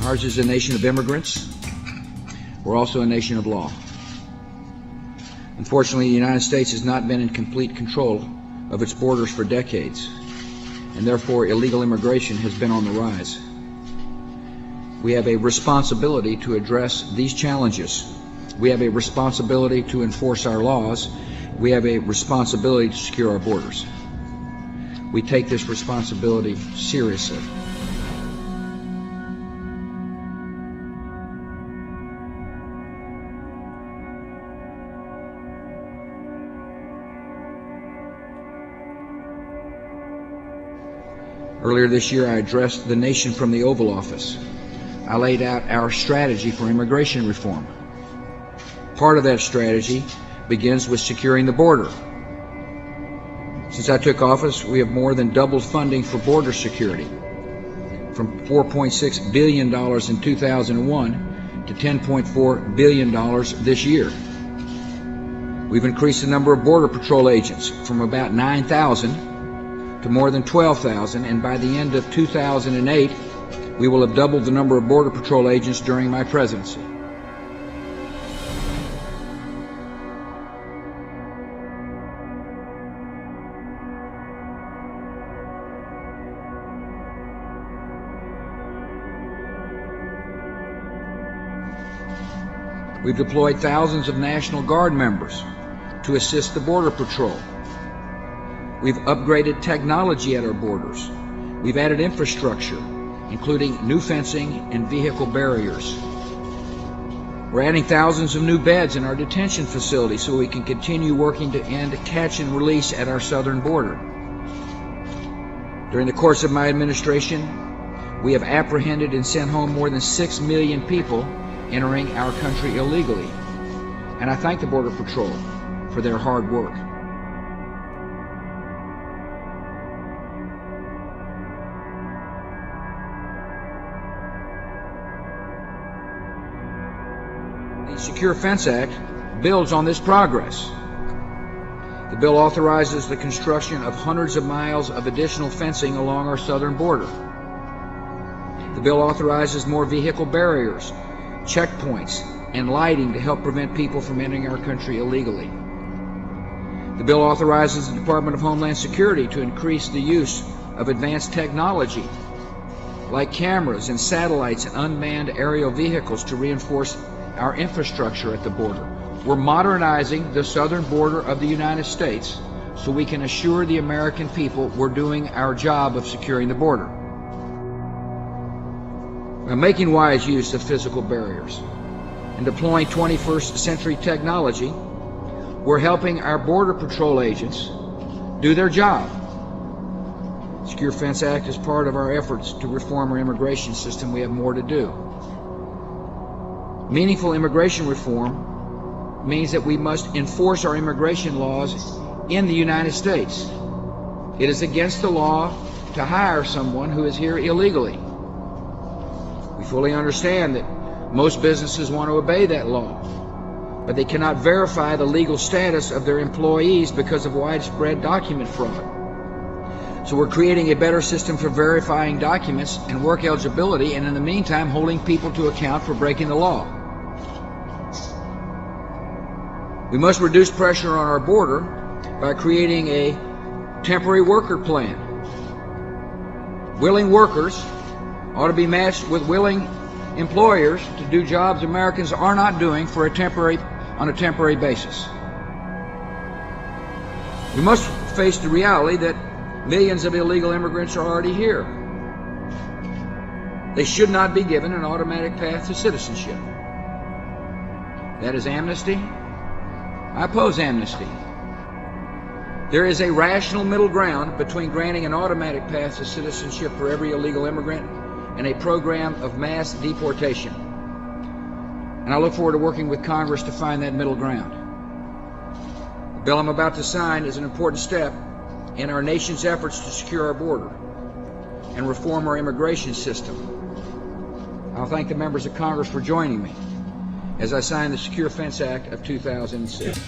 Ours is a nation of immigrants. We're also a nation of law. Unfortunately, the United States has not been in complete control of its borders for decades, and therefore illegal immigration has been on the rise. We have a responsibility to address these challenges. We have a responsibility to enforce our laws. We have a responsibility to secure our borders. We take this responsibility seriously. Earlier this year, I addressed the nation from the Oval Office. I laid out our strategy for immigration reform. Part of that strategy begins with securing the border. Since I took office, we have more than doubled funding for border security, from $4.6 billion in 2001 to $10.4 billion this year. We've increased the number of Border Patrol agents from about 9,000 to more than 12,000, and by the end of 2008, we will have doubled the number of Border Patrol agents during my presidency. We've deployed thousands of National Guard members to assist the Border Patrol. We've upgraded technology at our borders. We've added infrastructure, including new fencing and vehicle barriers. We're adding thousands of new beds in our detention facilities so we can continue working to end catch and release at our southern border. During the course of my administration, we have apprehended and sent home more than 6 million people entering our country illegally. And I thank the Border Patrol for their hard work. The Secure Fence Act builds on this progress. The bill authorizes the construction of hundreds of miles of additional fencing along our southern border. The bill authorizes more vehicle barriers, checkpoints, and lighting to help prevent people from entering our country illegally. The bill authorizes the Department of Homeland Security to increase the use of advanced technology like cameras and satellites and unmanned aerial vehicles to reinforce our infrastructure at the border. We're modernizing the southern border of the United States so we can assure the American people we're doing our job of securing the border. By making wise use of physical barriers and deploying 21st century technology, we're helping our Border Patrol agents do their job. The Secure Fence Act is part of our efforts to reform our immigration system. We have more to do. Meaningful immigration reform means that we must enforce our immigration laws in the United States. It is against the law to hire someone who is here illegally. We fully understand that most businesses want to obey that law, but they cannot verify the legal status of their employees because of widespread document fraud. So we're creating a better system for verifying documents and work eligibility, and in the meantime holding people to account for breaking the law. We must reduce pressure on our border by creating a temporary worker plan. Willing workers ought to be matched with willing employers to do jobs Americans are not doing on a temporary basis. We must face the reality that millions of illegal immigrants are already here. They should not be given an automatic path to citizenship. That is amnesty. I oppose amnesty. There is a rational middle ground between granting an automatic path to citizenship for every illegal immigrant and a program of mass deportation. And I look forward to working with Congress to find that middle ground. The bill I'm about to sign is an important step in our nation's efforts to secure our border and reform our immigration system. I'll thank the members of Congress for joining me as I sign the Secure Fence Act of 2006.